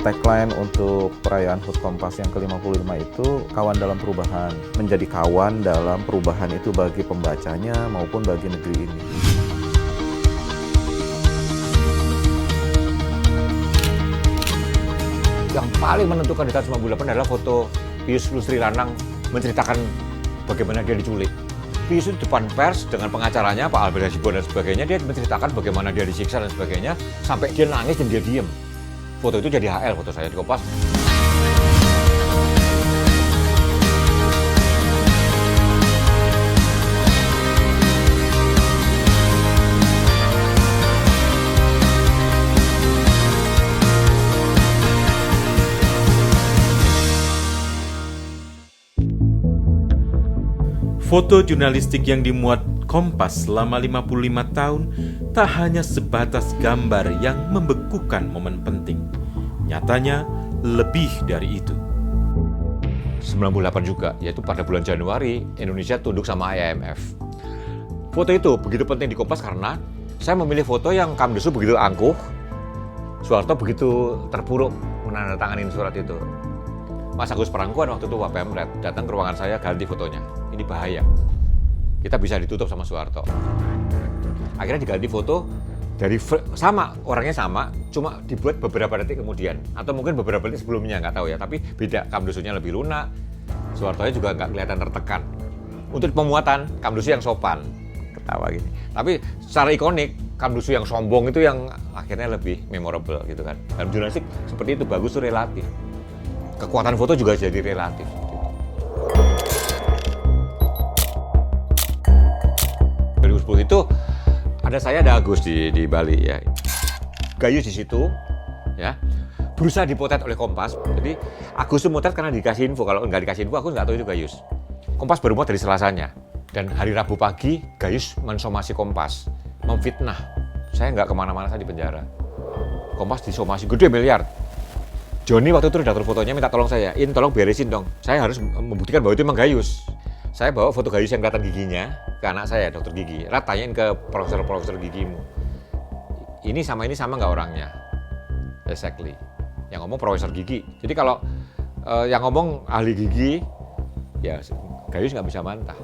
Tagline untuk perayaan HUT Kompas yang ke-55 itu kawan dalam perubahan, menjadi kawan dalam perubahan itu bagi pembacanya maupun bagi negeri ini. Yang paling menentukan di tahun 98 adalah foto Pius Lusri Lanang menceritakan bagaimana dia diculik. Pius itu depan pers dengan pengacaranya Pak Albert Hasibuan dan sebagainya, dia menceritakan bagaimana dia disiksa dan sebagainya, sampai dia nangis dan dia diem. Foto itu jadi HL, foto saya di Kompas. Foto jurnalistik yang dimuat Kompas selama 55 tahun tak hanya sebatas gambar yang membekukan momen penting. Nyatanya lebih dari itu. 98 juga, yaitu pada bulan Januari Indonesia tunduk sama IMF. Foto itu begitu penting di Kompas karena saya memilih foto yang Kamdesu begitu angkuh, Soeharto begitu terpuruk menandatangani surat itu. Mas Agus Perangkuan waktu itu Pak Pemret datang ke ruangan saya, ganti fotonya. Ini bahaya. Kita bisa ditutup sama Soeharto. Akhirnya diganti foto dari sama, orangnya sama, cuma dibuat beberapa detik kemudian. Atau mungkin beberapa detik sebelumnya, nggak tahu ya. Tapi beda, Kamdesunya lebih lunak, Soehartonya juga nggak kelihatan tertekan. Untuk pemuatan, Kamdesu yang sopan. Ketawa gini. Tapi secara ikonik, Kamdesu yang sombong itu yang akhirnya lebih memorable gitu kan. Dalam jurnalistik seperti itu, bagus tuh relatif. Kekuatan foto juga jadi relatif. 2010 itu ada Agus di Bali ya. Gayus di situ ya. Berusaha dipotret oleh Kompas. Jadi Agus itu motret karena dikasih info. Kalau nggak dikasih info, Agus nggak tahu itu Gayus. Kompas baru muat dari Selasanya. Dan hari Rabu pagi Gayus mensomasi Kompas, memfitnah. Saya nggak kemana-mana, saya di penjara. Kompas disomasi gede miliar. Joni waktu itu redaktur fotonya minta tolong saya, tolong beresin dong. Saya harus membuktikan bahwa itu memang Gayus. Saya bawa foto Gayus yang kelihatan giginya ke anak saya, dokter gigi. Tanyain ke profesor gigimu. Ini sama nggak orangnya? Exactly. Yang ngomong profesor gigi. Jadi kalau yang ngomong ahli gigi, ya Gayus nggak bisa bantah.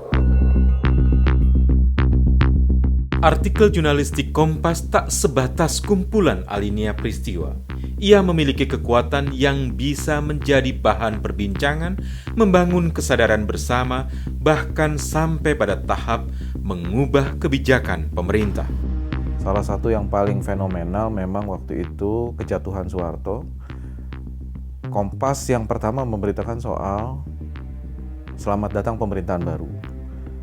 Artikel jurnalistik Kompas tak sebatas kumpulan alinea peristiwa. Ia memiliki kekuatan yang bisa menjadi bahan perbincangan, membangun kesadaran bersama, bahkan sampai pada tahap mengubah kebijakan pemerintah. Salah satu yang paling fenomenal memang waktu itu kejatuhan Soeharto. Kompas yang pertama memberitakan soal selamat datang pemerintahan baru.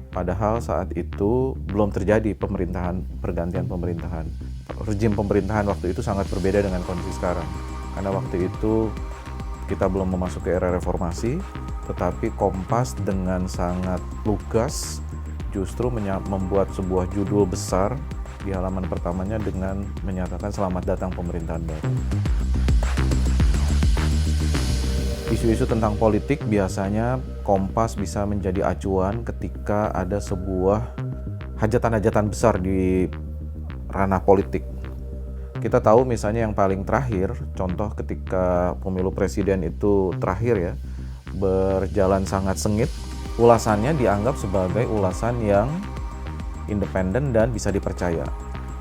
Padahal saat itu belum terjadi pergantian pemerintahan. Rezim pemerintahan waktu itu sangat berbeda dengan kondisi sekarang. Karena waktu itu kita belum memasuki era reformasi, tetapi Kompas dengan sangat lugas justru membuat sebuah judul besar di halaman pertamanya dengan menyatakan selamat datang pemerintahan baru. Isu-isu tentang politik biasanya Kompas bisa menjadi acuan ketika ada sebuah hajatan-hajatan besar di ranah politik. Kita tahu misalnya yang paling terakhir, contoh ketika pemilu presiden itu terakhir ya, berjalan sangat sengit, ulasannya dianggap sebagai ulasan yang independen dan bisa dipercaya.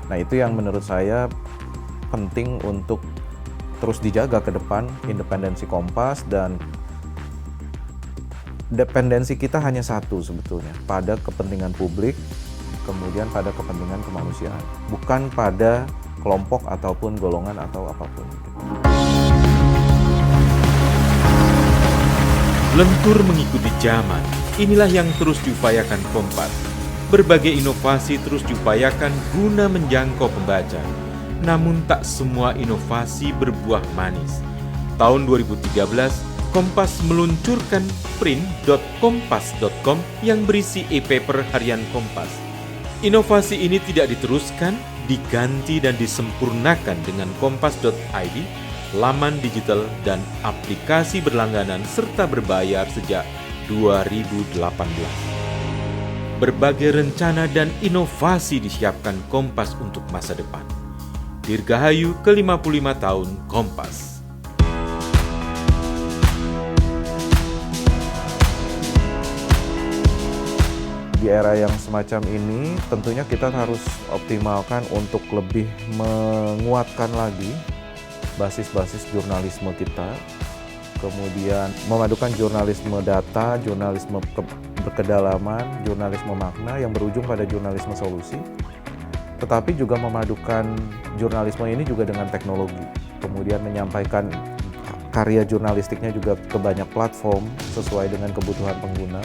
Nah itu yang menurut saya penting untuk terus dijaga ke depan, independensi Kompas, dan dependensi kita hanya satu sebetulnya, pada kepentingan publik, kemudian pada kepentingan kemanusiaan, bukan pada kelompok ataupun golongan atau apapun. Lentur mengikuti zaman, inilah yang terus diupayakan Kompas. Berbagai inovasi terus diupayakan guna menjangkau pembaca. Namun tak semua inovasi berbuah manis. Tahun 2013, Kompas meluncurkan print.kompas.com yang berisi e-paper harian Kompas. Inovasi ini tidak diteruskan, diganti dan disempurnakan dengan kompas.id, laman digital dan aplikasi berlangganan serta berbayar sejak 2018. Berbagai rencana dan inovasi disiapkan Kompas untuk masa depan. Dirgahayu ke-55 tahun Kompas. di era yang semacam ini tentunya kita harus optimalkan untuk lebih menguatkan lagi basis-basis jurnalisme kita, kemudian memadukan jurnalisme data, jurnalisme berkedalaman, jurnalisme makna yang berujung pada jurnalisme solusi, tetapi juga memadukan jurnalisme ini juga dengan teknologi, kemudian menyampaikan karya jurnalistiknya juga ke banyak platform sesuai dengan kebutuhan pengguna.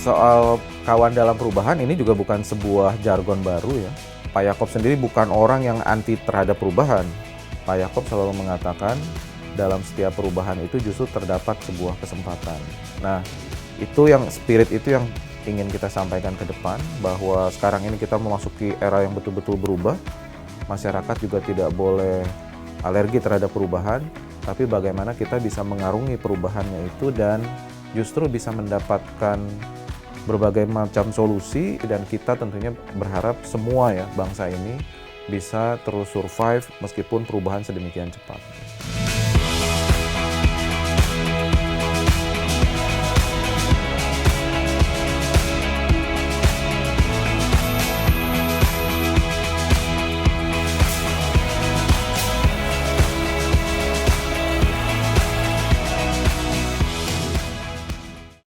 Soal kawan dalam perubahan ini juga bukan sebuah jargon baru ya. Pak Yaakob sendiri bukan orang yang anti terhadap perubahan. Pak Yaakob selalu mengatakan dalam setiap perubahan itu justru terdapat sebuah kesempatan. Nah, itu yang spirit itu yang ingin kita sampaikan ke depan, bahwa sekarang ini kita memasuki era yang betul-betul berubah. Masyarakat juga tidak boleh alergi terhadap perubahan, tapi bagaimana kita bisa mengarungi perubahannya itu dan justru bisa mendapatkan berbagai macam solusi, dan kita tentunya berharap semua ya bangsa ini bisa terus survive meskipun perubahan sedemikian cepat.